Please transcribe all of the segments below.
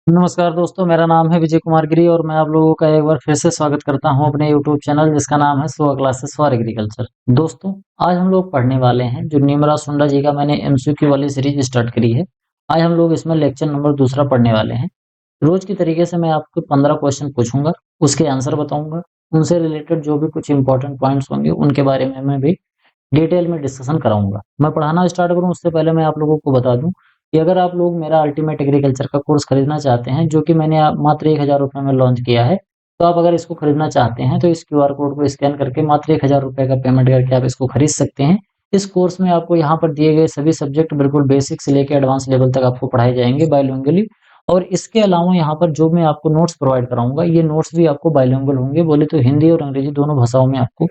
नमस्कार दोस्तों, मेरा नाम है विजय कुमार गिरी और मैं आप लोगों का एक बार फिर से स्वागत करता हूं अपने यूट्यूब चैनल जिसका नाम है सुहा क्लासेस फॉर एग्रीकल्चर। दोस्तों, आज हम लोग पढ़ने वाले हैं जो नीमरा सुंडा जी का मैंने एमसीक्यू वाली सीरीज स्टार्ट करी है। आज हम लोग इसमें लेक्चर नंबर दूसरा पढ़ने वाले हैं। रोज की तरीके से मैं आपको 15 क्वेश्चन पूछूंगा, उसके आंसर बताऊंगा। उनसे रिलेटेड जो भी कुछ इंपॉर्टेंट पॉइंट्स होंगे उनके बारे में मैं भी डिटेल में डिस्कशन कराऊंगा। मैं पढ़ाना स्टार्ट करूं उससे पहले मैं आप लोगों को बता दूं कि अगर आप लोग मेरा अल्टीमेट एग्रीकल्चर का कोर्स खरीदना चाहते हैं, जो कि मैंने मात्र 1000 रुपये में लॉन्च किया है, तो आप अगर इसको खरीदना चाहते हैं तो इस क्यूआर कोड को स्कैन करके मात्र 1000 रुपये का पेमेंट करके आप इसको खरीद सकते हैं। इस कोर्स में आपको यहाँ पर दिए गए सभी सब्जेक्ट बिल्कुल बेसिक से लेकर एडवांस लेवल तक आपको पढ़ाए जाएंगे बाइलिंगुअली। और इसके अलावा यहाँ पर जो मैं आपको नोट्स प्रोवाइड कराऊंगा, ये नोट्स भी आपको बाइलिंगुअल होंगे, बोले तो हिंदी और अंग्रेजी दोनों भाषाओं में आपको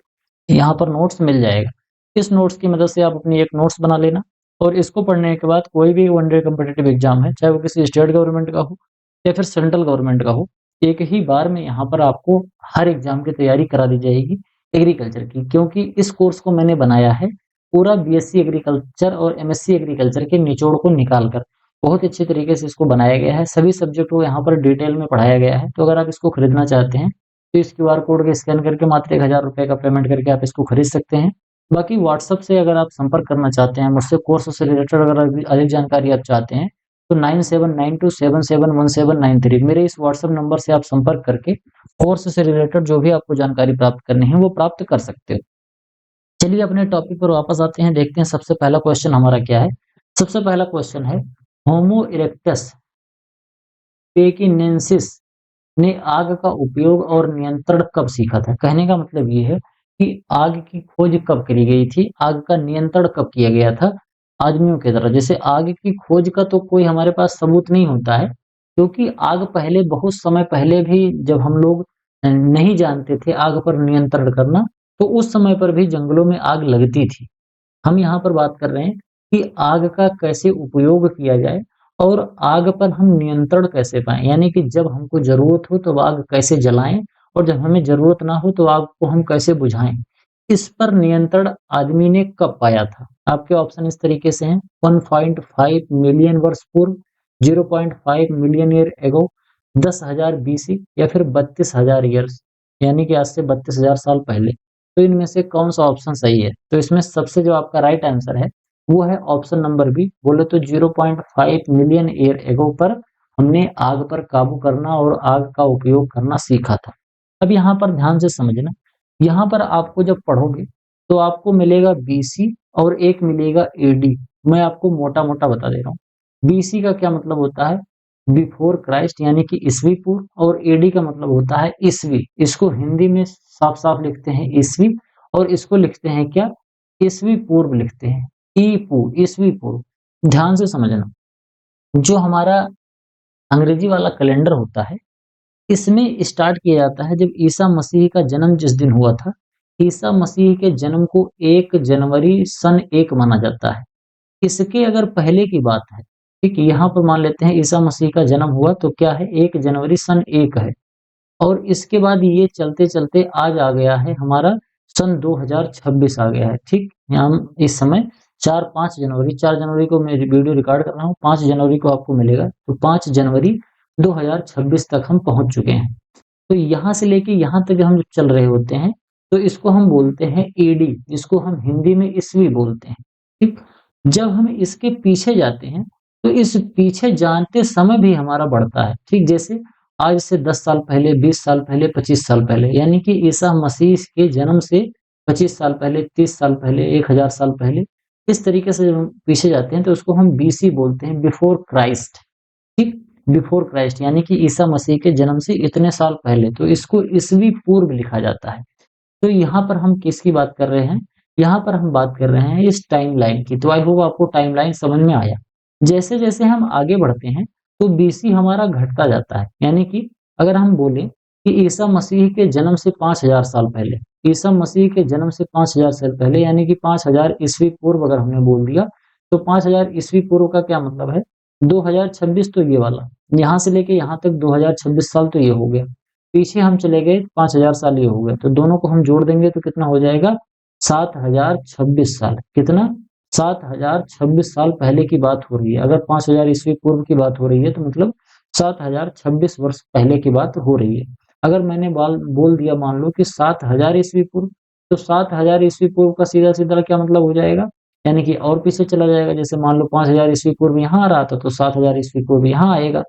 यहाँ पर नोट्स मिल जाएगा। इस नोट्स की मदद से आप अपनी एक नोट्स बना लेना और इसको पढ़ने के बाद कोई भी वन डे कॉम्पिटिटिव एग्जाम है, चाहे वो किसी स्टेट गवर्नमेंट का हो या फिर सेंट्रल गवर्नमेंट का हो, एक ही बार में यहाँ पर आपको हर एग्जाम की तैयारी करा दी जाएगी एग्रीकल्चर की। क्योंकि इस कोर्स को मैंने बनाया है पूरा बीएससी एग्रीकल्चर और एमएससी एग्रीकल्चर के निचोड़ को निकाल कर बहुत अच्छे तरीके से इसको बनाया गया है। सभी सब्जेक्ट को यहाँ पर डिटेल में पढ़ाया गया है। तो अगर आप इसको खरीदना चाहते हैं तो इस क्यूआर कोड को स्कैन करके मात्र 1000 रुपये का पेमेंट करके आप इसको खरीद सकते हैं। बाकी व्हाट्सएप से अगर आप संपर्क करना चाहते हैं मुझसे, कोर्स से रिलेटेड अगर अधिक जानकारी आप चाहते हैं, तो 9792771793 मेरे इस व्हाट्सएप नंबर से आप संपर्क करके कोर्स से रिलेटेड जो भी आपको जानकारी प्राप्त करनी है वो प्राप्त कर सकते हो। चलिए अपने टॉपिक पर वापस आते हैं, देखते हैं सबसे पहला क्वेश्चन हमारा क्या है। सबसे पहला क्वेश्चन है, होमो इरेक्टस पेकिनेंसिस ने आग का उपयोग और नियंत्रण कब सीखा था? कहने का मतलब ये है कि आग की खोज कब करी गई थी, आग का नियंत्रण कब किया गया था आदमियों की तरह। जैसे आग की खोज का तो कोई हमारे पास सबूत नहीं होता है, क्योंकि आग पहले बहुत समय पहले भी जब हम लोग नहीं जानते थे आग पर नियंत्रण करना, तो उस समय पर भी जंगलों में आग लगती थी। हम यहाँ पर बात कर रहे हैं कि आग का कैसे उपयोग किया जाए और आग पर हम नियंत्रण कैसे पाएँ, यानी कि जब हमको ज़रूरत हो तो आग कैसे जलाएँ और जब हमें ज़रूरत ना हो तो आग को हम कैसे बुझाएँ। इस पर नियंत्रण आदमी ने कब पाया था? आपके ऑप्शन इस तरीके से हैं, 1.5 मिलियन वर्ष पूर्व, 0.5 मिलियन ईयर एगो, 10,000 बीसी या फिर 32,000 ईयर्स, यानी कि आज से 32,000 साल पहले। तो इनमें से कौन-सा ऑप्शन सही है? तो इसमें सबसे जो आपका राइट आंसर है वो है ऑप्शन नंबर बी। बोले तो 0.5 मिलियन ईयर एगो पर हमने आग पर काबू करना और आग का उपयोग करना सीखा था। अब यहाँ पर ध्यान से समझना, यहाँ पर आपको जब पढ़ोगे तो आपको मिलेगा बीसी और एक मिलेगा एडी। मैं आपको मोटा-मोटा बता दे रहा हूँ। बीसी का क्या मतलब होता है? बिफोर क्राइस्ट, यानी कि ईसवी पूर्व, और एडी का मतलब होता है ईसवी। इसको हिंदी में साफ-साफ लिखते हैं ईसवी और इसको लिखते हैं क्या? ईसवी पूर्व लिखते हैं। ईसवी पूर्व। ध्यान से समझना, जो हमारा अंग्रेजी वाला कैलेंडर होता है, इसमें स्टार्ट किया जाता है जब ईसा मसीह का जन्म जिस दिन हुआ था। ईसा मसीह के जन्म को 1 जनवरी सन 1 माना जाता है। इसके अगर पहले की बात है, ठीक है, यहाँ पर मान लेते हैं ईसा मसीह का जन्म हुआ तो क्या है, 1 जनवरी सन 1 है। और इसके बाद ये चलते-चलते आज आ गया है हमारा सन 2026 आ गया है, ठीक? यहाँ हम इस समय 4 जनवरी को मैं वीडियो रिकॉर्ड कर रहा हूँ, 5 जनवरी को आपको मिलेगा, तो 5 जनवरी 2026 तक हम पहुँच चुके हैं। तो यहाँ से लेके यहाँ तक हम जब चल रहे होते हैं, तो इसको हम बोलते हैं एडी, इसको हम हिंदी में ईस्वी बोलते हैं, ठीक? जब हम इसके पीछे जाते हैं, तो इस पीछे जानते समय भी हमारा बढ़ता है, ठीक? जैसे आज से 10 साल पहले, 20 साल पहले, 25 साल पहले, यानी कि ईसा मसीह के जन्म से 25 साल पहले, 30 साल पहले, 1000 साल पहले, इस तरीके से जब हम पीछे जाते हैं, तो उसको हम बीसी बोलते हैं, बिफोर क्राइस्ट, ठीक? बिफोर क्राइस्ट यानी कि ईसा मसीह के जन्म से इतने साल पहले, तो इसको ईसवी पूर्व लिखा जाता है। तो यहाँ पर हम किसकी बात कर रहे हैं? यहाँ पर हम बात कर रहे हैं इस टाइमलाइन की। तो आई होप आपको टाइमलाइन समझ में आया। जैसे-जैसे हम आगे बढ़ते हैं, तो बीसी हमारा घटता जाता है। यानी कि अगर हम बोलें कि ईसा मसीह के जन्म से 5000 साल पहले, ईसा मसीह के जन्म से 5000 साल पहले, यानी कि 5000 ईस्वी पूर्व अगर हमने बोल दिया, तो 5000 ईस्वी पूर्व का क्या मतलब है? 2026 तो ये वाला, यहाँ से लेके यहाँ तक 2026 साल तो ये हो गया। पीछे हम चले गए 5000 साल ये हो गए, तो दोनों को हम जोड़ देंगे तो कितना हो जाएगा? 7026 साल। कितना? 7026 साल पहले की बात हो रही है। अगर 5000 ईस्वी पूर्व की बात हो रही है तो मतलब 7026 वर्ष पहले की बात हो रही है। अगर मैंने बोल दिया मान लो कि 7000 ईस्वी पूर्व, तो 7000 ईस्वी पूर्व का सीधा-सीधा क्या मतलब हो जाएगा? यानी कि और पीछे चला जाएगा, जैसे मान लो 5000 ईस्वी पूर्व यहाँ आ रहा था, तो 7000 ईस्वी पूर्व यहाँ आएगा।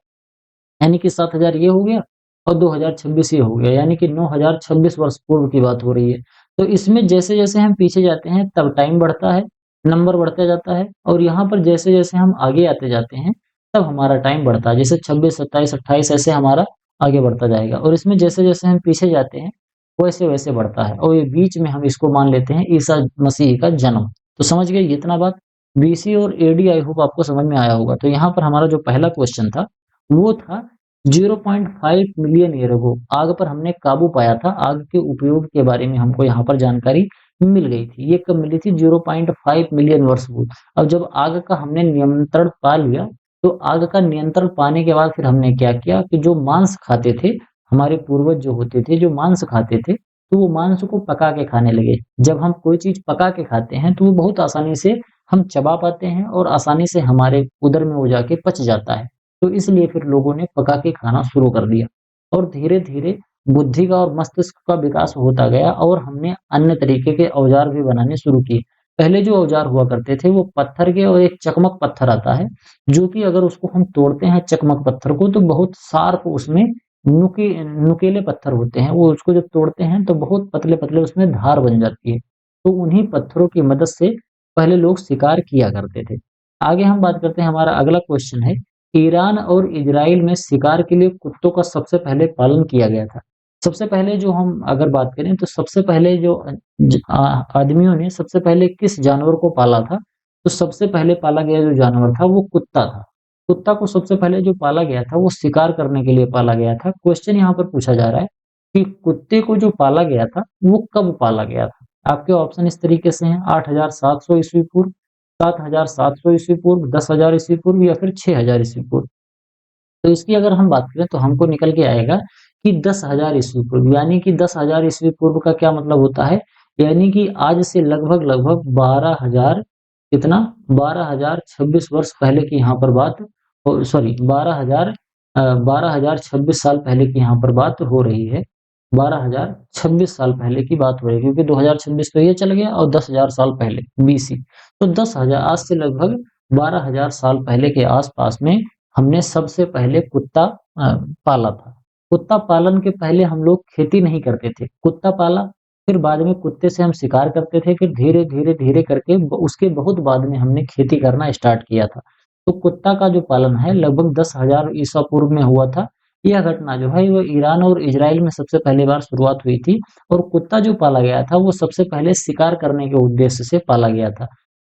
यानी कि 7000 ये हो गया और 2026 ये हो गया, यानी कि 9026 वर्ष पूर्व की बात हो रही है। तो इसमें जैसे-जैसे हम पीछे जाते हैं तब टाइम बढ़ता है, नंबर बढ़ता जाता है और यहाँ पर जैसे-जैसे हम आगे आते जाते हैं, तब हमारा टाइम बढ़ता है। जैसे 26, 27, 28 ऐसे हमारा आगे बढ़ता जाएगा और इसमें जैसे-जैसे हम पीछे जाते हैं, वैसे-वैसे बढ़ता है और ये बीच में हम इसको मान लेते हैं ईसा मसीह का जन्म। तो समझ गए इतना बात? बीसी और एडी आई होप आपको समझ में आया होगा। तो यहाँ पर हमारा जो पहला क्वेश्चन था, वो था 0.5 मिलियन ईयर अगो आग पर हमने काबू पाया था। आग के उपयोग के बारे में हमको यहाँ पर जानकारी मिल गई थी। ये कब मिली थी? 0.5 मिलियन वर्ष पूर्व। अब जब आग का हमने नियंत्रण पा लिया, तो आग का नियंत्रण पाने के बाद फिर हमने क्या किया कि जो मांस खाते थे, हमारे पूर्वज जो होते थे, जो मांस खाते थे, तो वो मांस को पका के खाने लगे। जब हम कोई चीज़ पका के खाते हैं, तो वो बहुत आसानी से हम चबा पाते हैं और आसानी से हमारे उदर में वो जाके पच जाता है। तो इसलिए फिर लोगों ने पका के खाना शुरू कर दिया और धीरे-धीरे बुद्धि का और मस्तिष्क का विकास होता गया और हमने अन्य तरीके के औजार भी बनाने शुरू किए। पहले जो औजार हुआ करते थे वो पत्थर के और एक चकमक पत्थर आता है, जो कि अगर उसको हम तोड़ते हैं चकमक पत्थर को तो बहुत शार्प उसमें नुकीले पत्थर होते हैं। वो उसको जब तोड़ते हैं तो बहुत पतले-पतले उसमें धार बन जाती है। तो उन्हीं पत्थरों की मदद से पहले लोग शिकार किया करते थे। आगे हम बात करते हैं, हमारा अगला क्वेश्चन है, ईरान और इज़राइल में शिकार के लिए कुत्तों का सबसे पहले पालन किया गया था। सबसे पहले जो हम अगर बात करें तो सबसे पहले जो आदमियों ने सबसे पहले किस जानवर को पाला था? तो सबसे पहले पाला गया जो जानवर था वो कुत्ता था। कुत्ता को सबसे पहले जो पाला गया था वो शिकार करने के लिए पाला गया था। क्वेश्चन यहाँ पर पूछा जा रहा है कि कुत्ते को जो पाला गया था वो कब पाला गया था? आपके ऑप्शन इस तरीके से हैं, 8700 ईस्वी पूर्व, 7700 ईस्वी पूर्व, 10,000 ईस्वी पूर्व या फिर 6000 ईस्वी पूर्व। तो इसकी अगर हम बात करें तो हमको निकल के आएगा कि 10,000 ईस्वी पूर्व, यानी कि 10,000 ईस्वी पूर्व का क्या मतलब होता है? यानी कि आज से लगभग-लगभग 12,000 कितना? 12,026 वर्ष पहले की यहाँ पर बात सॉरी 12,026 साल पहले की यहाँ पर बात हो रही है। 12,026 साल पहले की बात हो रही है क्योंकि 2026 तो ये चल गया और 10,000 साल पहले बीसी। तो 10,000 आज से लगभग 12,000 साल पहले के आस-पास में हमने सबसे पहले कुत्ता पाला था। कुत्ता पालन के पहले हम लोग खेती नहीं करते थे। कुत्ता पाला, फिर बाद में कुत्ते से हम शिकार करते थे, फिर धीरे करके उसके बहुत बाद में हमने खेती करना स्टार्ट किया था। तो कुत्ता का जो पालन है लगभग 10,000 ईसा पूर्व में हुआ था। यह घटना जो है वो ईरान और इज़राइल में सबसे पहली बार शुरुआत हुई थी और कुत्ता जो पाला गया था वो सबसे पहले शिकार करने के उद्देश्य से पाला गया था।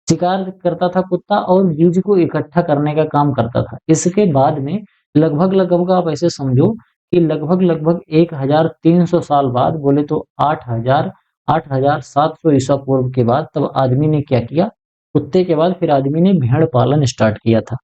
शिकार करता था कुत्ता और बीज को इकट्ठा करने का काम करता था। इसके बाद में लगभग-लगभग आप ऐसे समझो कि लगभग-लगभग 1300 साल बाद बोले तो 8700 ईसा पूर्व के बाद तब आदमी ने क्या किया? कुत्ते के बाद फिर आदमी ने भेड़ पालन स्टार्ट किया था।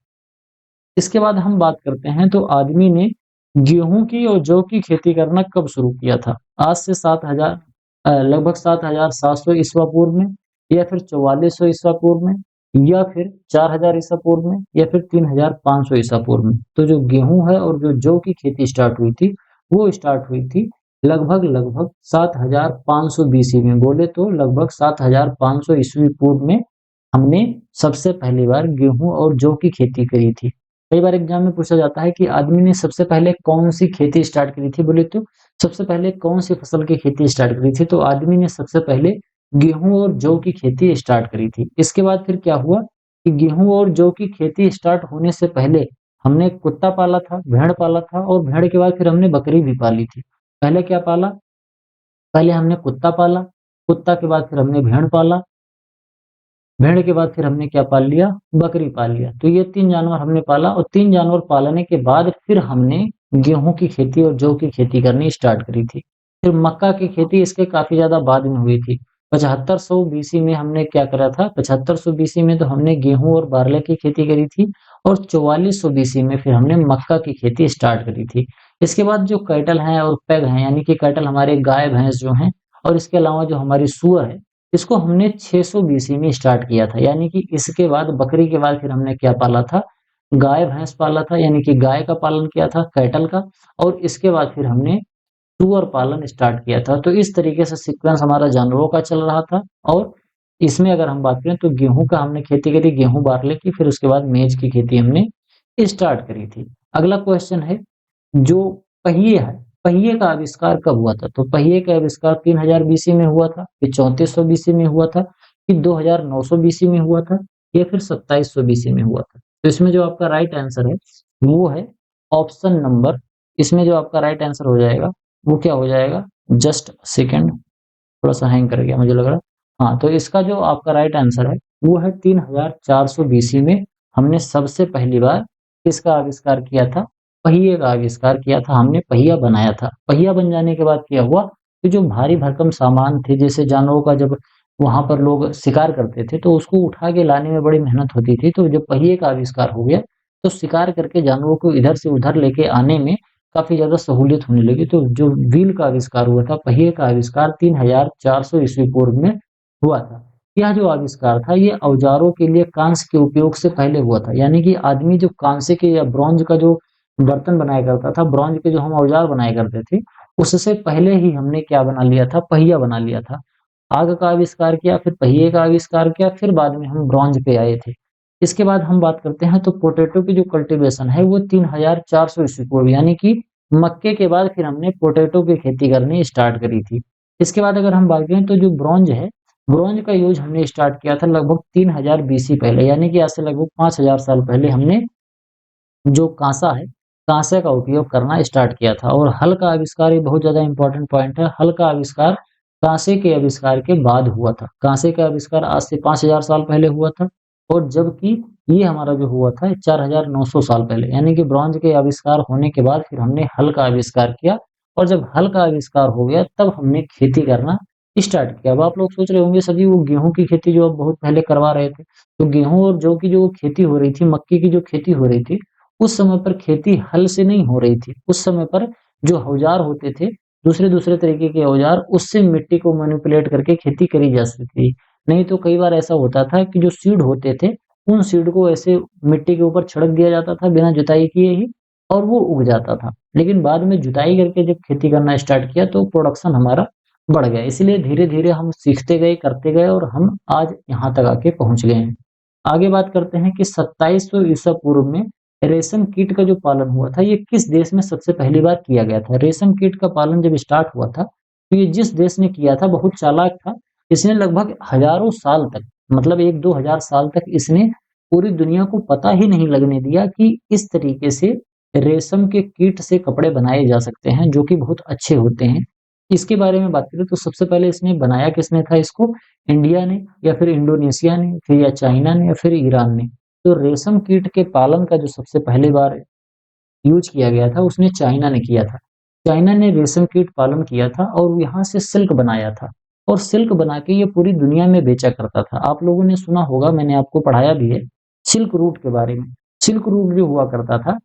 इसके बाद हम बात करते हैं तो आदमी ने गेहूँ की और जौ की खेती करना कब शुरू किया था? आज से 7000 लगभग 7700 ईस्वा पूर्व में या फिर 4400 ईस्वा पूर्व में या फिर 4000 ईसा पूर्व में या फिर 3500 ईसा पूर्व में। तो जो गेहूँ है और जो जौ की खेती स्टार्ट हुई थी, वो स्टार्ट हुई थी लगभग 7500 बीसी में। बोले तो लगभग 7500 ईस्वी पूर्व में हमने सबसे पहली बार गेहूँ और जौ की खेती करी थी। कई बार एग्ज़ाम में पूछा जाता है कि आदमी ने सबसे पहले कौन-सी खेती स्टार्ट करी थी? बोले तो सबसे पहले कौन-सी फसल की खेती स्टार्ट करी थी? तो आदमी ने सबसे पहले गेहूँ और जौ की खेती स्टार्ट करी थी। इसके बाद फिर क्या हुआ कि गेहूँ और जौ की खेती स्टार्ट होने से पहले हमने कुत्ता पाला था, भेड़ पाला था और भेड़ के बाद फिर हमने बकरी भी पाली थी। पहले क्या पाला? पहले हमने कुत्ता पाला, कुत्ता के बाद फिर हमने भेड़ पाला, भेड़ के बाद फिर हमने क्या पाल लिया? बकरी पाल लिया। तो ये 3 जानवर हमने पाला और 3 जानवर पालने के बाद फिर हमने गेहूँ की खेती और जौ की खेती करनी स्टार्ट करी थी। फिर मक्का की खेती इसके काफ़ी ज़्यादा बाद में हुई थी। 7500 बीसी में हमने क्या करा था? 7500 बीसी में तो हमने गेहूँ और बारले की खेती करी थी और 4400 बीसी में फिर हमने मक्का की खेती स्टार्ट करी थी। इसके बाद जो कैटल हैं और पैग हैं, यानी कि कैटल हमारे गाय-भैंस जो हैं और इसके अलावा जो हमारी सूअर है, इसको हमने 600 बीसी में स्टार्ट किया था, यानी कि इसके बाद बकरी के बाद फिर हमने क्या पाला था? गाय भैंस पाला था, यानी कि गाय का पालन किया था, कैटल का, और इसके बाद फिर हमने सुअर पालन स्टार्ट किया था। तो इस तरीके से सीक्वेंस हमारा जानवरों का चल रहा था। और इसमें अगर हम बात करें तो गेहूं का हमने खेती करी, गेहूं बारले की, फिर उसके बाद मेज की खेती हमने स्टार्ट करी थी। अगला क्वेश्चन है, जो पहिए है, पहिए का आविष्कार कब हुआ था? तो पहिए का आविष्कार 3000 बीसी में हुआ था, फिर 3400 बीसी में हुआ था, फिर 2900 बीसी में हुआ था, या फिर 2700 बीसी में हुआ था। तो इसमें जो आपका राइट आंसर है वो है ऑप्शन नंबर, इसमें जो आपका राइट आंसर हो जाएगा वो क्या हो जाएगा, जस्ट सेकेंड, थोड़ा सा हैंग कर गया मुझे लग रहा है। हाँ, तो इसका जो आपका राइट आंसर है वो है 3400 बीसी में हमने सबसे पहली बार किसका आविष्कार किया था, पहिए का आविष्कार किया था, हमने पहिया बनाया था। पहिया बन जाने के बाद क्या हुआ, तो जो भारी भरकम सामान थे, जैसे जानवरों का जब वहां पर लोग शिकार करते थे तो उसको उठा के लाने में बड़ी मेहनत होती थी, तो जब पहिए का आविष्कार हो गया तो शिकार करके जानवरों को इधर से उधर लेके आने में काफी ज्यादा सहूलियत होने लगी। तो जो व्हील का आविष्कार हुआ था, पहिए का आविष्कार 3400 ईस्वी पूर्व में हुआ था। यह जो आविष्कार था ये औजारों के लिए कांस्य के उपयोग से पहले हुआ था, यानी कि आदमी जो कांसे के या ब्रॉन्ज का जो बर्तन बनाया करता था, ब्रॉन्ज के जो हम औजार बनाया करते थे, उससे पहले ही हमने क्या बना लिया था, पहिया बना लिया था। आग का आविष्कार किया, फिर पहिए का आविष्कार किया, फिर बाद में हम ब्रॉन्ज पे आए थे। इसके बाद हम बात करते हैं तो पोटैटो की जो कल्टीवेशन है वो 3400 ईस्वी पूर्व, यानी कि मक्के के बाद फिर हमने पोटैटो की खेती करनी स्टार्ट करी थी। इसके बाद अगर हम बात करें तो जो ब्रॉन्ज है, ब्रॉन्ज का यूज हमने स्टार्ट किया था लगभग 3000 बीसी पहले, यानी कि आज से लगभग 5000 साल पहले हमने जो कांसा है, कांसे का उपयोग करना स्टार्ट किया था। और हल का आविष्कार, ये बहुत ज्यादा इंपॉर्टेंट पॉइंट है, हल का आविष्कार कांसे के आविष्कार के बाद हुआ था। कांसे का आविष्कार आज से 5000 साल पहले हुआ था, और जबकि ये हमारा जो हुआ था 4900 साल पहले, यानी कि ब्रॉन्ज के आविष्कार होने के बाद फिर हमने हल का आविष्कार किया। और जब हल का आविष्कार हो गया तब हमने खेती करना स्टार्ट किया। अब आप लोग सोच रहे होंगे सभी, वो गेहूं की खेती जो अब बहुत पहले करवा रहे थे, तो गेहूं और जौ की जो खेती हो रही थी, मक्की की जो खेती हो रही थी, उस समय पर खेती हल से नहीं हो रही थी। उस समय पर जो औजार होते थे, दूसरे-दूसरे तरीके के औजार, उससे मिट्टी को मैनिपुलेट करके खेती करी जा सकती थी। नहीं तो कई बार ऐसा होता था कि जो सीड होते थे, उन सीड को ऐसे मिट्टी के ऊपर छिड़क दिया जाता था बिना जुताई किए ही, और वो उग जाता था। लेकिन बाद में जुताई करके जब खेती करना स्टार्ट किया तो प्रोडक्शन हमारा बढ़ गया। इसलिए धीरे-धीरे हम सीखते गए, करते गए, और हम आज यहाँ तक आके पहुँच गए हैं। आगे बात करते हैं कि 2700 ईसा पूर्व में रेशम कीट का जो पालन हुआ था, ये किस देश में सबसे पहली बार किया गया था? रेशम कीट का पालन जब स्टार्ट हुआ था, तो ये जिस देश ने किया था बहुत चालाक था। इसने लगभग हजारों साल तक, मतलब 1-2 हजार साल तक इसने पूरी दुनिया को पता ही नहीं लगने दिया कि इस तरीके से रेशम के कीट से कपड़े बनाए जा सकते हैं, जो कि बहुत अच्छे होते हैं। इसके बारे में बात करें तो सबसे पहले इसने बनाया किसने था इसको? इंडिया ने, या फिर इंडोनेशिया ने, फिर या चाइना ने, या फिर ईरान ने। तो रेशम कीट के पालन का जो सबसे पहली बार यूज किया गया था उसने चाइना ने किया था। चाइना ने रेशम कीट पालन किया था और यहाँ से सिल्क बनाया था, और सिल्क बना के ये पूरी दुनिया में बेचा करता था। आप लोगों ने सुना होगा, मैंने आपको पढ़ाया भी है सिल्क रूट के बारे में। सिल्क रूट जो हुआ करता था,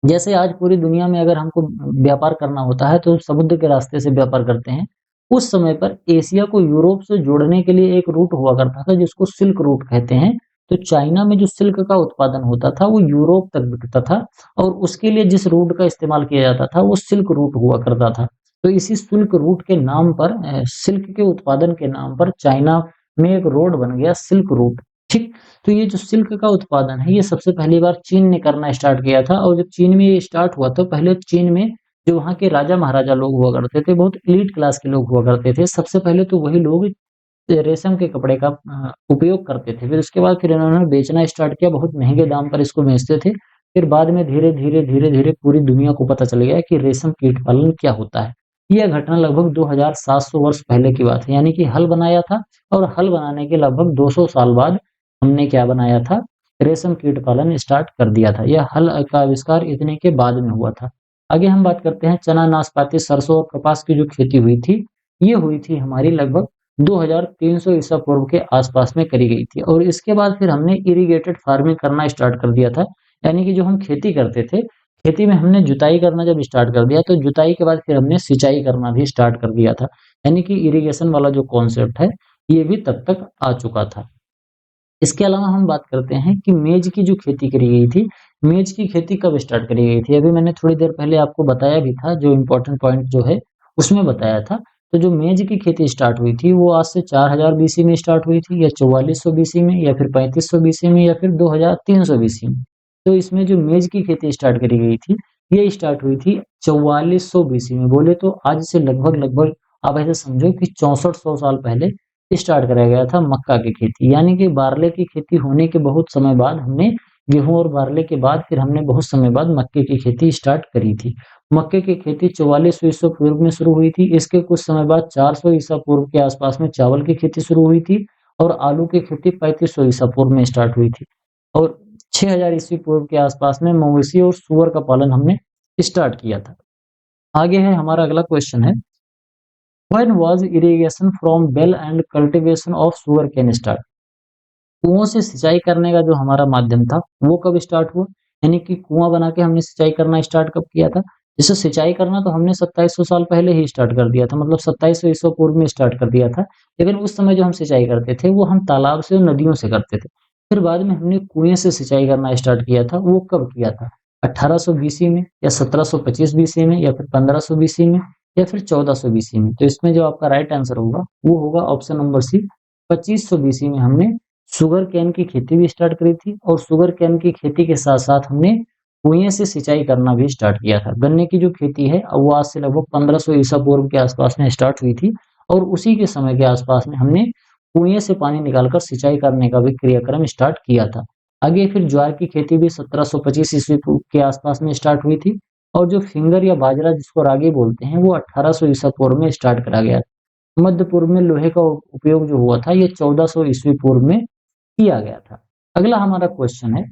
जैसे आज पूरी दुनिया में अगर हमको व्यापार करना होता है तो समुद्र के रास्ते से व्यापार करते हैं। उस समय पर एशिया को यूरोप से जोड़ने के लिए एक रूट हुआ करता था जिसको सिल्क रूट कहते हैं। तो चाइना में जो सिल्क का उत्पादन होता था वो यूरोप तक बिकता था, और उसके लिए जिस रूट का इस्तेमाल किया जाता था वो सिल्क रूट हुआ करता था। तो इसी सिल्क रूट के नाम पर, सिल्क के उत्पादन के नाम पर चाइना में एक रोड बन गया, सिल्क रूट। ठीक। तो ये जो सिल्क का उत्पादन है ये सबसे पहली बार चीन ने करना स्टार्ट किया था, और जब चीन में ये स्टार्ट हुआ तो पहले चीन में जो वहाँ के राजा महाराजा लोग हुआ करते थे, बहुत एलीट क्लास के लोग हुआ करते थे। सबसे पहले तो वही लोग रेशम के कपड़े का उपयोग करते थे। फिर उसके बाद फिर इन्होंने बेचना स्टार्ट किया, बहुत महंगे दाम पर इसको बेचते थे। फिर बाद में धीरे-धीरे पूरी दुनिया को पता चल गया कि रेशम कीट पालन क्या होता है। यह घटना लगभग 2700 वर्ष पहले की बात है, यानी कि हल बनाया था, और हल बनाने के लगभग 200 साल बाद हमने क्या बनाया था, रेशम कीट पालन स्टार्ट कर दिया था। यह हल का आविष्कार इतने के बाद में हुआ था। आगे हम बात करते हैं चना, नाशपाती, सरसों और कपास की जो खेती हुई थी, ये हुई थी हमारी लगभग 2300 ईसा पूर्व के आसपास में करी गई थी। और इसके बाद फिर हमने इरिगेटेड फार्मिंग करना स्टार्ट कर दिया था, यानी कि जो हम खेती करते थे, खेती में हमने जुताई करना जब स्टार्ट कर दिया तो जुताई के बाद फिर हमने सिंचाई करना भी स्टार्ट कर दिया था, यानी कि इरिगेशन वाला जो कॉन्सेप्ट है ये भी तब तक आ चुका था। इसके अलावा हम बात करते हैं कि मेज की जो खेती करी गई थी, मेज की खेती कब स्टार्ट करी गई थी? अभी मैंने थोड़ी देर पहले आपको बताया भी था, जो इम्पोर्टेंट पॉइंट जो है, उसमें बताया था। तो जो मेज की खेती स्टार्ट हुई थी, वो आज से 4000 बीसी में स्टार्ट हुई थी, या 4400 बीसी में, या फिर 3500 बीसी में, या फिर 2300 बीसी में। तो इसमें जो मेज की खेती स्टार्ट करी गई थी, ये स्टार्ट हुई थी 4400 बीसी में। बोले तो आज से लगभग-लगभग आप ऐसे समझो कि 6400 साल पहले स्टार्ट कराया गया था मक्का की खेती। यानी कि बारले की खेती होने के बहुत समय बाद हमने गेहूँ और बारले के बाद फिर हमने बहुत समय बाद मक्के की खेती स्टार्ट करी थी। मक्के की खेती 4400 ईसा पूर्व में शुरू हुई थी। इसके कुछ समय बाद 400 ईसा पूर्व के आसपास में चावल की खेती शुरू हुई थी, और आलू की खेती 3500 ईसा पूर्व में स्टार्ट हुई थी। और 6000 ईस्वी पूर्व के आसपास में मवेशी और सूअर का पालन हमने स्टार्ट किया था। आगे है हमारा अगला क्वेश्चन है, when was irrigation from well and cultivation of sugarcane start? कुओं से सिंचाई करने का जो हमारा माध्यम था, वो कब स्टार्ट हुआ? यानी कि कुआं बना के हमने सिंचाई करना स्टार्ट कब किया था? जैसे सिंचाई करना तो हमने 2700 साल पहले ही स्टार्ट कर दिया था, मतलब 2700 ईसा पूर्व में स्टार्ट कर दिया था। लेकिन उस समय जो हम सिंचाई करते थे, वो हम तालाब से और नदियों से करते थे। फिर बाद में हमने कुएं से सिंचाई करना स्टार्ट किया था। वो कब किया था? 1800 बीसी में, या 1725 बीसी में, या फिर 1500 बीसी में, या फिर 1400 बीसी में? तो इसमें जो आपका राइट आंसर होगा, वो होगा ऑप्शन नंबर सी, 2500 बीसी में हमने शुगर केन की खेती भी स्टार्ट करी थी, और शुगर केन की खेती के साथ-साथ हमने कुएँ से सिंचाई करना भी स्टार्ट किया था। गन्ने की जो खेती है, वो आज से लगभग 1500 ईसा पूर्व के आसपास में स्टार्ट हुई थी, और उसी के समय के आसपास में हमने कुएँ से पानी निकालकर सिंचाई करने का भी क्रियाक्रम स्टार्ट किया था। आगे फिर ज्वार की खेती भी 1725 ईस्वी के आसपास में स्टार्ट हुई थी, और जो फिंगर या बाजरा जिसको रागी बोलते हैं, वो 1800 ईसा पूर्व में स्टार्ट करा गया। मध्य पूर्व में लोहे का उपयोग जो हुआ था, ये 1400 ईस्वी पूर्व में किया गया था। अगला हमारा क्वेश्चन है,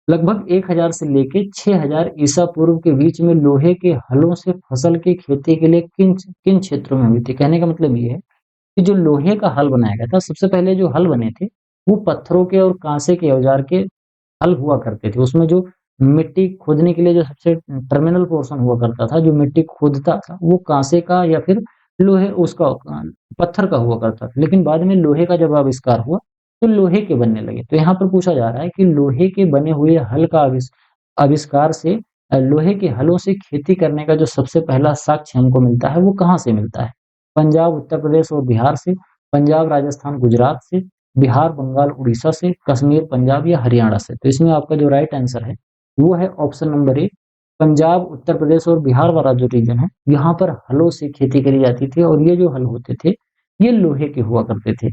लगभग 1000 से लेके 6000 ईसा पूर्व के बीच में लोहे के हलों से फसल की खेती के लिए किन किन क्षेत्रों में हुई थी? कहने का मतलब ये है कि जो लोहे का हल बनाया गया था, सबसे पहले जो हल बने थे, वो पत्थरों के और काँसे के औजार के हल हुआ करते थे। उसमें जो मिट्टी खोदने के लिए जो सबसे टर्मिनल पोर्शन हुआ करता था, जो मिट्टी खोदता था, वो काँसे का या फिर लोहे उसका पत्थर का हुआ करता था। लेकिन बाद में लोहे का जब आविष्कार हुआ, तो लोहे के बनने लगे। तो यहाँ पर पूछा जा रहा है कि लोहे के बने हुए हल का आविष्कार से लोहे के हलों से खेती करने का जो सबसे पहला साक्ष्य हमको मिलता है, वो कहाँ से मिलता है? पंजाब, उत्तर प्रदेश और बिहार से, पंजाब, राजस्थान, गुजरात से, बिहार, बंगाल, उड़ीसा से, कश्मीर, पंजाब या हरियाणा से। तो इसमें आपका जो राइट आंसर है, वो है option number A, Punjab, Uttar Pradesh और बिहार वाला जो रीजन है, यहाँ पर हलों से खेती करी जाती थी, और ये जो हल होते थे, ये लोहे के हुआ करते थे।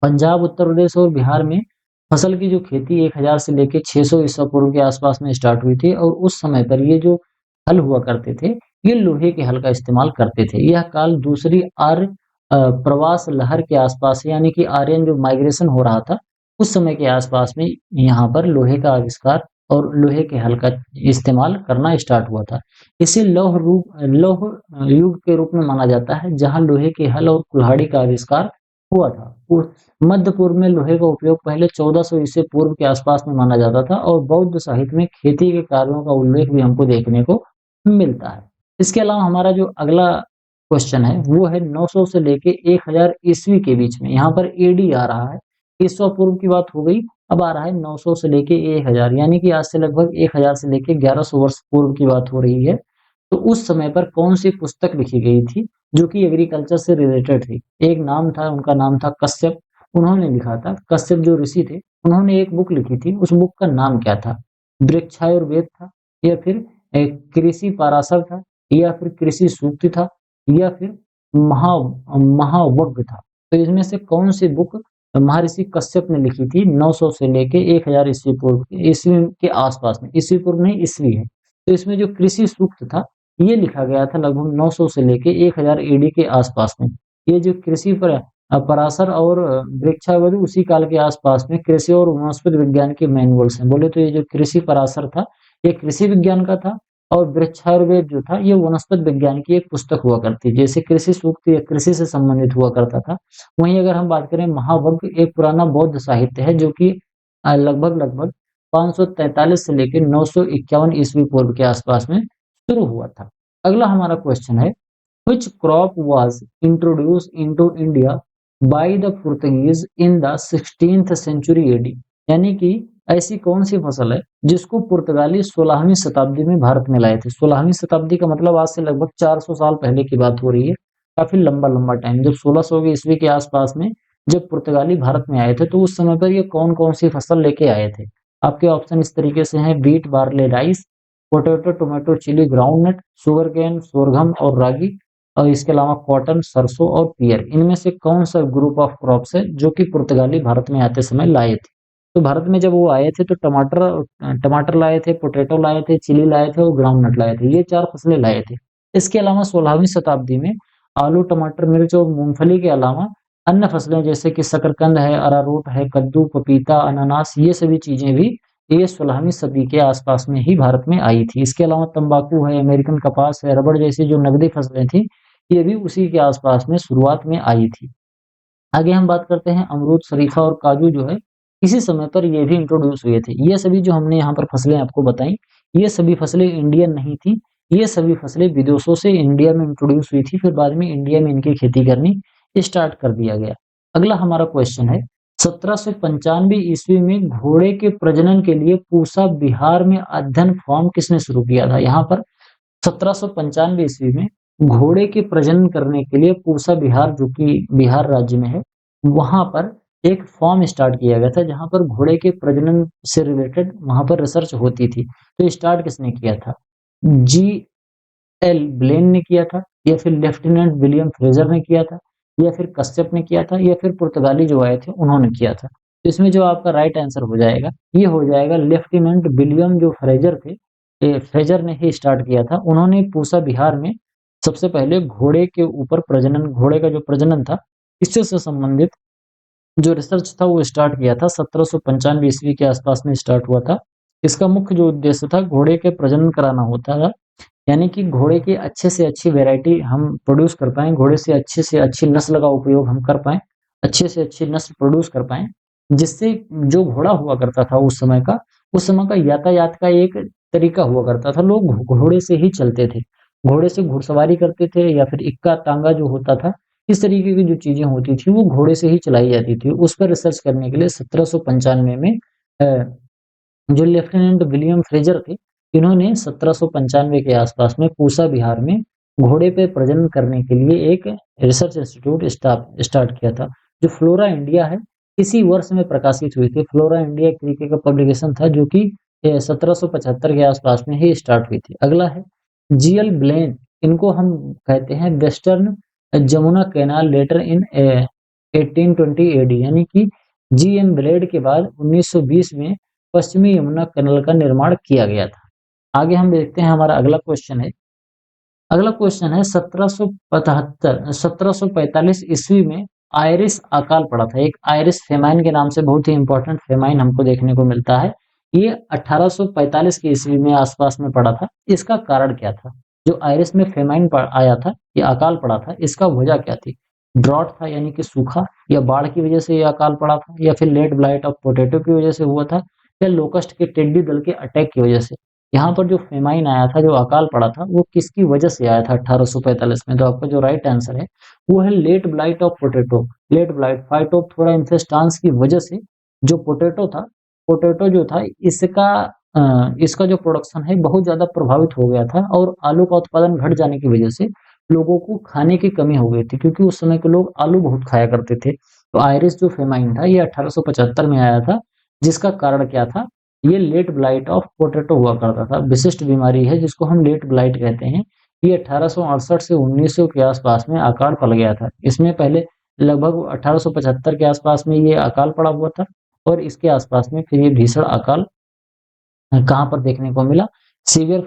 पंजाब, उत्तर प्रदेश और बिहार में फसल की जो खेती 1000 से लेके 600 ईसा पूर्व के आसपास में स्टार्ट हुई थी, और उस समय पर ये जो हल हुआ करते थे, ये लोहे के हल का इस्तेमाल करते थे। यह काल दूसरी आर्य प्रवास लहर के आसपास है, यानी कि आर्यन जो माइग्रेशन हो रहा था, उस समय के आसपास में यहाँ पर लोहे का आविष्कार और लोहे के हल का इस्तेमाल करना स्टार्ट हुआ था। इसे लौह युग के रूप में माना जाता है, जहाँ लोहे के हल और कुल्हाड़ी का आविष्कार हुआ था। मध्य पूर्व में लोहे का उपयोग पहले 1400 ईसा पूर्व के आसपास में माना जाता था, और बौद्ध साहित्य में खेती के कार्यों का उल्लेख भी हमको देखने को मिलता है। इसके अलावा हमारा जो अगला क्वेश्चन है, वो है 900 से लेके 1000 ईस्वी के बीच में। यहाँ पर एडी आ रहा है, ईसा पूर्व की बात हो गई, अब आ रहा है 900 से लेके 1000, यानी कि आज से लगभग 1000 से लेके 1100 वर्ष पूर्व की बात हो रही है। तो उस समय पर कौन-सी पुस्तक लिखी गई थी, जो कि एग्रीकल्चर से रिलेटेड थी? एक नाम था, उनका नाम था कश्यप। उन्होंने लिखा था, कश्यप जो ऋषि थे, उन्होंने एक बुक लिखी थी, उस बुक का नाम क्या था? वृक्षायुर्वेद था, या फिर कृषि पाराशर था, या फिर कृषि सूक्त था, या फिर महा महावग्ग था? तो इसमें से कौन सी बुक महर्षि कश्यप ने लिखी थी 900 से लेके 1000 ईस्वी पूर्व ईस्वी के आसपास में? ईस्वी पूर्व नहीं, ईस्वी है। तो इसमें जो कृषि सूक्त था, ये लिखा गया था लगभग 900 से लेके 1000 एडी के आसपास में। ये जो कृषि पर पराशर और वृक्षावधि उसी काल के आसपास में कृषि और वनस्पति विज्ञान के मैनुअल्स हैं। बोले तो ये जो कृषि पराशर था, ये कृषि विज्ञान का था, और वृक्षायुर्वेद जो था, ये वनस्पति विज्ञान की एक पुस्तक हुआ करती, जैसे कृषि सूक्त या कृषि से संबंधित हुआ करता था। वहीं अगर हम बात करें, महावग्ग एक पुराना बौद्ध साहित्य है, जो कि लगभग 543 से लेके 951 ईस्वी पूर्व के आसपास में शुरू हुआ था। अगला हमारा क्वेश्चन है, which crop was introduced into India by the Portuguese in the 16th century AD. यानी कि ऐसी कौन सी फसल है जिसको पुर्तगाली 16वीं शताब्दी में भारत में लाए थे। 16वीं शताब्दी का मतलब आज से लगभग 400 साल पहले की बात हो रही है। काफी लंबा लंबा टाइम, जब 1600 की ईस्वी के आसपास में जब पुर्तगाली भारत में आए थे तो उस समय पर ये कौन कौन सी फसल लेके आए थे। आपके ऑप्शन इस तरीके से हैं: beet, barley, rice, potato, tomato, chilli, groundnut, sugar cane, sorghum और रागी, और इसके अलावा कॉटन, सरसों और पियर। इनमें से कौन सा ग्रुप ऑफ क्रॉप्स है जो कि पुर्तगाली भारत में आते समय लाए थे। तो भारत में जब वो आए थे तो टमाटर लाए थे, पोटैटो लाए थे, चिली लाए थे और ग्राउंडनट लाए थे। ये 4 फसलें लाए थे। इसके अलावा 16वीं शताब्दी में आलू, टमाटर, मिर्च और मूंगफली के अलावा अन्य फसलें जैसे कि शकरकंद है, अरारोट है, कद्दू, पपीता, अनानास, ये सभी चीजें भी ये 16वीं सदी के आसपास में ही भारत में आई थी। इसके अलावा तंबाकू है, अमेरिकन कपास है, रबड़ जैसी जो नकदी फसलें थी, ये भी उसी के आसपास में शुरुआत में आई थी। आगे हम बात करते हैं अमरूद, शरीफा और काजू जो है, इसी समय पर ये भी इंट्रोड्यूस हुए थे। ये सभी जो हमने यहाँ पर फसलें आपको बताई, ये सभी फसलें इंडियन नहीं थी। ये सभी फसलें विदेशों से इंडिया में इंट्रोड्यूस हुई थी, फिर बाद में इंडिया में इनकी खेती करनी स्टार्ट कर दिया गया। अगला हमारा क्वेश्चन है, 1795 ईस्वी में घोड़े के प्रजनन के लिए पूसा बिहार में अध्ययन फार्म किसने शुरू किया था। यहाँ पर 1795 ईस्वी में घोड़े के प्रजनन करने के लिए पूसा बिहार, जो कि बिहार राज्य में है, वहां पर एक फॉर्म स्टार्ट किया गया था जहां पर घोड़े के प्रजनन से रिलेटेड वहां पर रिसर्च होती थी। तो स्टार्ट किसने किया था? जी एल ब्लेन ने किया था, या फिर लेफ्टिनेंट विलियम फ्रेजर ने किया था, या फिर कश्यप ने किया था, या फिर पुर्तगाली जो आए थे उन्होंने किया था। तो इसमें जो आपका राइट आंसर हो जाएगा, ये हो जाएगा लेफ्टिनेंट विलियम जो फ्रेजर थे, फ्रेजर ने ही स्टार्ट किया था। उन्होंने पूसा बिहार में सबसे पहले घोड़े के ऊपर प्रजनन, घोड़े का जो प्रजनन था इससे से संबंधित जो रिसर्च था वो स्टार्ट किया था। 1795 ईस्वी के आसपास में स्टार्ट हुआ था। इसका मुख्य जो उद्देश्य था घोड़े के प्रजनन कराना होता था, यानी कि घोड़े की अच्छे से अच्छी वैरायटी हम प्रोड्यूस कर पाएँ, घोड़े से अच्छी नस्ल का उपयोग हम कर पाएँ, अच्छे से अच्छी नस्ल प्रोड्यूस कर पाएँ, जिससे जो घोड़ा हुआ करता था उस समय का यातायात का एक तरीका हुआ करता था। लोग घोड़े से ही चलते थे, घोड़े से घुड़सवारी करते थे, या फिर इक्का तांगा जो होता था, इस तरीके की जो चीजें होती थी वो घोड़े से ही चलाई जाती थी। उस पर रिसर्च करने के लिए 1795 में जो लेफ्टिनेंट विलियम फ्रेजर थे, इन्होंने 1795 के आसपास में पूसा बिहार में घोड़े पे प्रजनन करने के लिए एक रिसर्च इंस्टीट्यूट स्टार्ट किया था, जो फ्लोरा इंडिया है, इसी वर्ष में प्रकाशित हुई थी। फ्लोरा इंडिया एक तरीके का पब्लिकेशन था जो कि 1775 के आसपास में ही स्टार्ट हुई थी। अगला है जीएल ब्लेन, इनको हम कहते हैं वेस्टर्न जमुना कैनाल लेटर इन 1820 एडी, यानी कि जीएम ब्लेड के बाद 1920 में पश्चिमी यमुना कैनाल का निर्माण किया गया था। आगे हम देखते हैं, हमारा अगला क्वेश्चन है 1745 ईस्वी में आयरिश अकाल पड़ा था। एक आयरिश फेमाइन के नाम से बहुत ही इंपॉर्टेंट फेमाइन हमको देखने को मिलता है। ये 1845 की ईस्वी में आसपास में पड़ा था। इसका कारण क्या था? जो आयरिश में फेमाइन आया था, ये अकाल पड़ा था, इसका वजह क्या थी? ड्रॉट था यानी कि सूखा, या बाढ़ की वजह से ये अकाल पड़ा था, या फिर लेट ब्लाइट ऑफ पोटैटो की वजह से हुआ था, या लोकस्ट के टिड्डी दल के अटैक की वजह से। यहाँ पर जो फेमाइन आया था, जो अकाल पड़ा था, वो किसकी वजह से आया था 1845 में? तो आपका जो राइट आंसर है वो है late blight of potato. Late blight, phytophthora infestans की वजह से जो पोटैटो जो था इसका जो प्रोडक्शन है बहुत ज्यादा प्रभावित हो गया था, और आलू का उत्पादन घट जाने की वजह से लोगों को खाने की कमी हो गई थी, क्योंकि उस समय के लोग आलू बहुत खाया करते थे। तो आयरिश जो फेमाइन था ये 1875 में आया था, जिसका कारण क्या था? ये लेट ब्लाइट ऑफ पोटैटो हुआ करता था। विशिष्ट बीमारी है जिसको हम लेट ब्लाइट कहते हैं। ये 1868 से 1900 के आसपास में अकाल पड़ गया था। इसमें पहले लगभग 1875 के आसपास में ये अकाल पड़ा हुआ था, और इसके आसपास में फिर ये भीषण अकाल कहाँ पर देखने को मिला? सीवियर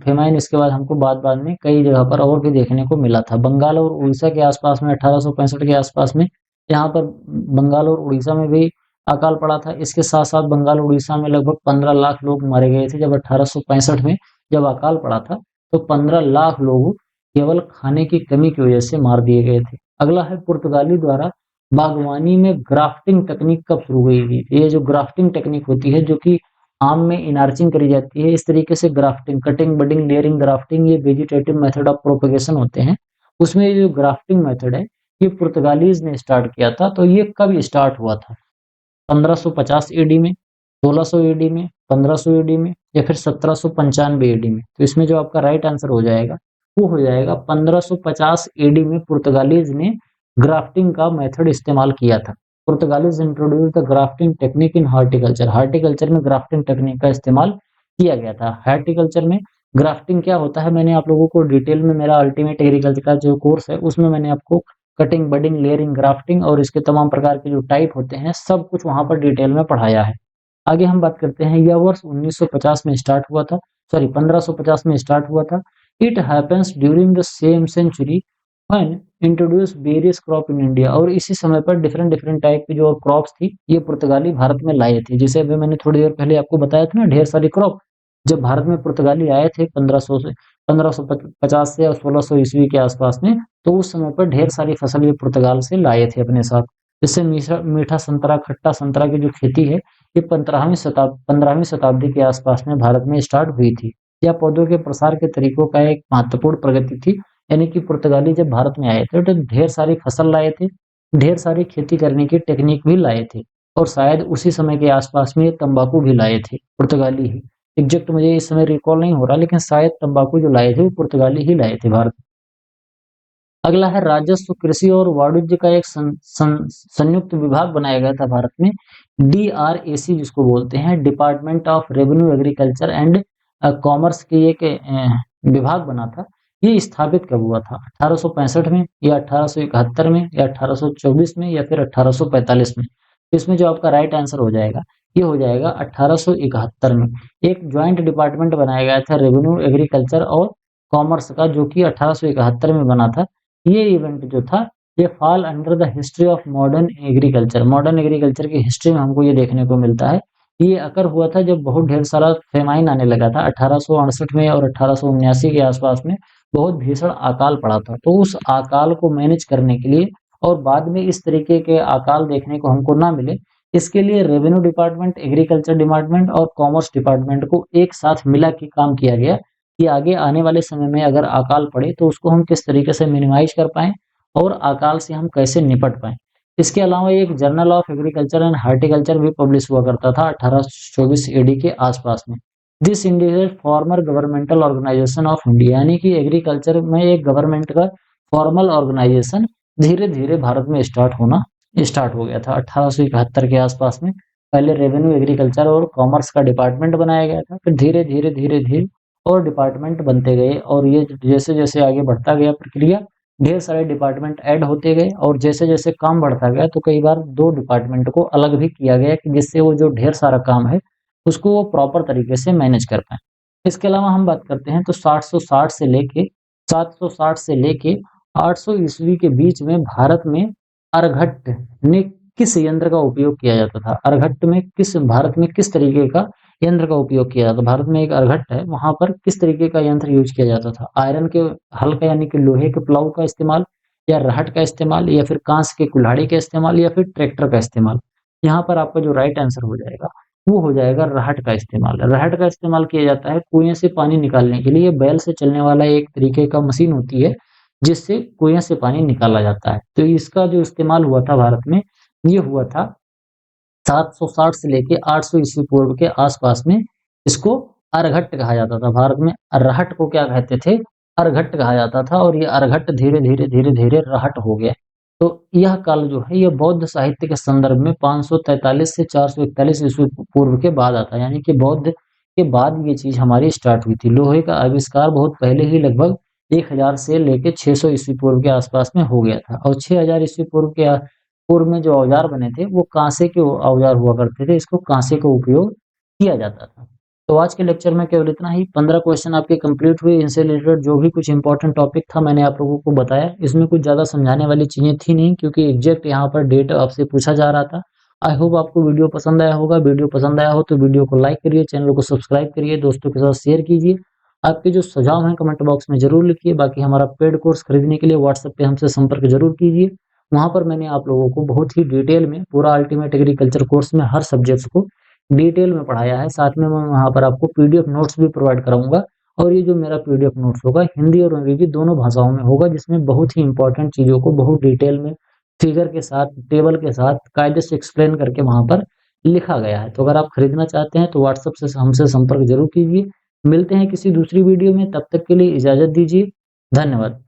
फेमाइन इसके बाद हमको बाद में कई जगह पर और भी देखने को मिला था। बंगाल और उड़ीसा के आसपास में 1865 के आसपास में यहाँ पर बंगाल और उड़ीसा में भी अकाल पड़ा था। इसके साथ साथ बंगाल और उड़ीसा में लगभग 15 लाख लोग मारे गए थे। जब 1865 में जब अकाल पड़ा था तो 15 लाख लोग केवल खाने की कमी की वजह से मार दिए गए थे। अगला है पुर्तगाली द्वारा बागवानी में ग्राफ्टिंग टेक्निक कब शुरू हुई थी? ये जो ग्राफ्टिंग टेक्निक होती है, जो कि आम में इनार्चिंग करी जाती है, इस तरीके से grafting, cutting, budding, layering, grafting, ये वेजिटेटिव मेथड ऑफ प्रोपगेशन होते हैं। उसमें ये जो ग्राफ्टिंग मेथड है ये पुर्तगालीज ने स्टार्ट किया था। तो ये कब स्टार्ट हुआ था? 1550 एडी में, 1600 एडी में, 1500 एडी में, या फिर 1795 एडी में? तो इसमें जो आपका राइट आंसर हो जाएगा वो हो जाएगा 1550 एडी में पुर्तगालीज ने ग्राफ्टिंग का मेथड इस्तेमाल किया था। Portuguese introduce the grafting technique in horticulture. Horticulture में ग्राफ्टिंग टेक्निक का इस्तेमाल किया गया था। हार्टिकल्चर में ग्राफ्टिंग क्या होता है, मैंने आप लोगों को डिटेल में मेरा अल्टीमेट एग्रीकल्चर का जो कोर्स है उसमें मैंने आपको कटिंग, बडिंग, लेयरिंग, ग्राफ्टिंग और इसके तमाम प्रकार के जो टाइप होते हैं सब कुछ वहां पर डिटेल में पढ़ाया है। आगे हम बात करते हैं, यह वर्ष 1950 में स्टार्ट हुआ था, सॉरी 1550 में स्टार्ट हुआ था। It happens during the same century when introduce various crop in India. और इसी समय पर डिफरेंट डिफरेंट टाइप की जो क्रॉप्स थी ये पुर्तगाली भारत में लाए थे। जैसे अभी मैंने थोड़ी देर पहले आपको बताया था ना, ढेर सारी क्रॉप जब भारत में पुर्तगाली आए थे 1550 से और 1600 ईस्वी के आसपास में, तो उस समय पर ढेर सारी फसल ये पुर्तगाल से लाए थे अपने साथ। जैसे मीठा मीठा संतरा, खट्टा संतरा की जो खेती है ये 15वीं शताब्दी के आसपास में भारत में स्टार्ट हुई थी। यह पौधों के प्रसार के तरीकों का एक महत्वपूर्ण प्रगति थी। यानी कि पुर्तगाली जब भारत में आए थे तो ढेर सारी फसल लाए थे, ढेर सारी खेती करने की टेक्निक भी लाए थे, और शायद उसी समय के आसपास में तंबाकू भी लाए थे पुर्तगाली ही। एग्जैक्ट मुझे इस समय रिकॉल नहीं हो रहा, लेकिन शायद तंबाकू जो लाए थे वो पुर्तगाली ही लाए थे भारत। अगला है राजस्व, कृषि और वाणिज्य का एक संयुक्त विभाग बनाया गया था भारत में, DRAC जिसको बोलते हैं, department of revenue agriculture and commerce की एक विभाग बना था। ये स्थापित कब हुआ था? 1865 में या 1871 में या 1824 में या फिर 1845 में? इसमें जो आपका राइट आंसर हो जाएगा ये हो जाएगा 1871 में। एक ज्वाइंट डिपार्टमेंट बनाया गया था रेवेन्यू, एग्रीकल्चर और कॉमर्स का, जो कि 1871 में बना था। ये इवेंट जो था ये fall under the history of modern agriculture. Modern agriculture की हिस्ट्री में हमको ये देखने को मिलता है। ये अकर हुआ था जब बहुत ढेर सारा फेमाइन आने लगा था 1868 में और 1879 के आसपास में बहुत भीषण अकाल पड़ा था। तो उस अकाल को मैनेज करने के लिए और बाद में इस तरीके के अकाल देखने को हमको ना मिले, इसके लिए रेवेन्यू डिपार्टमेंट, एग्रीकल्चर डिपार्टमेंट और कॉमर्स डिपार्टमेंट को एक साथ मिला के काम किया गया कि आगे आने वाले समय में अगर अकाल पड़े तो उसको हम किस तरीके से मिनिमाइज कर पाएँ और अकाल से हम कैसे निपट पाएँ। इसके अलावा एक journal of agriculture and horticulture भी पब्लिश हुआ करता था 1824 एडी के आसपास में। This indicate former governmental organisation of India, यानी कि एग्रीकल्चर में एक गवर्नमेंट का फॉर्मल ऑर्गेनाइजेशन धीरे-धीरे भारत में स्टार्ट हो गया था 1871 के आसपास में। पहले रेवेन्यू, एग्रीकल्चर और कॉमर्स का डिपार्टमेंट बनाया गया था, फिर धीरे-धीरे और डिपार्टमेंट बनते गए, और ये जैसे-जैसे आगे बढ़ता गया प्रक्रिया, ढेर सारे डिपार्टमेंट ऐड होते गए, और जैसे-जैसे काम बढ़ता गया तो कई बार 2 डिपार्टमेंट को अलग भी किया गया कि जिससे वो जो ढेर सारा काम है उसको वो प्रॉपर तरीके से मैनेज कर पाएँ। इसके अलावा हम बात करते हैं तो 760 से लेके 800 ईस्वी के बीच में भारत में अर्घट में किस यंत्र का उपयोग किया जाता था? अर्घट में भारत में किस तरीके का यंत्र का उपयोग किया जाता? भारत में एक अर्घट है, वहाँ पर किस तरीके का यंत्र यूज़ किया जाता था? आयरन के हल का, यानी कि लोहे के प्लाऊ का इस्तेमाल, या रहट का इस्तेमाल, या फिर काँस के कुल्हाड़ी का इस्तेमाल, या फिर ट्रैक्टर का इस्तेमाल? यहाँ पर आपका जो राइट आंसर हो जाएगा वो हो जाएगा रहट का इस्तेमाल। रहट का इस्तेमाल किया जाता है कुएँ से पानी निकालने के लिए। बैल से चलने वाला एक तरीके का मशीन होती है जिससे कुएँ से पानी निकाला जाता है। तो इसका जो इस्तेमाल हुआ था भारत में, ये हुआ था 760 से लेके 800 ईस्वी पूर्व के आसपास में। इसको अर्घट कहा जाता था। भारत में रहट को क्या कहते थे? अर्घट कहा जाता था, और ये अर्घट धीरे-धीरे रहट हो गया। तो यह काल जो है ये बौद्ध साहित्य के संदर्भ में 543 से 441 ईस्वी पूर्व के बाद आता है, यानी कि बौद्ध के बाद ये चीज़ हमारी स्टार्ट हुई थी। लोहे का आविष्कार बहुत पहले ही लगभग 1000 से लेके 600 ईस्वी पूर्व के आसपास में हो गया था, और 6000 ईस्वी पूर्व में जो औजार बने थे वो काँसे के औजार हुआ करते थे। इसको काँसे का उपयोग किया जाता था। तो आज के लेक्चर में केवल इतना ही। 15 क्वेश्चन आपके कंप्लीट हुए। इनसे रिलेटेड जो भी कुछ इंपॉर्टेंट टॉपिक था मैंने आप लोगों को बताया। इसमें कुछ ज़्यादा समझाने वाली चीज़ें थी नहीं, क्योंकि एग्जैक्ट यहाँ पर डेट आपसे पूछा जा रहा था। आई होप आपको वीडियो पसंद आया होगा। वीडियो पसंद आया हो तो वीडियो को लाइक करिए, चैनल को सब्सक्राइब करिए, दोस्तों के साथ शेयर कीजिए। आपके जो सुझाव हैं कमेंट बॉक्स में ज़रूर लिखिए। बाकी हमारा पेड कोर्स खरीदने के लिए व्हाट्सएप पे हमसे संपर्क ज़रूर कीजिए। वहाँ पर मैंने आप लोगों को बहुत ही डिटेल में पूरा अल्टीमेट एग्रीकल्चर कोर्स में हर सब्जेक्ट्स को डिटेल में पढ़ाया है। साथ में मैं वहाँ पर आपको पीडीएफ नोट्स भी प्रोवाइड कराऊँगा। और ये जो मेरा पीडीएफ नोट्स होगा हिंदी और अंग्रेजी दोनों भाषाओं में होगा, जिसमें बहुत ही इम्पोर्टेंट चीज़ों को बहुत डिटेल में फिगर के साथ, टेबल के साथ कायदे से एक्सप्लेन करके वहाँ पर लिखा गया है। तो अगर आप खरीदना चाहते हैं तो व्हाट्सएप से हमसे संपर्क ज़रूर कीजिए। मिलते हैं किसी दूसरी वीडियो में, तब तक के लिए इजाज़त दीजिए। धन्यवाद।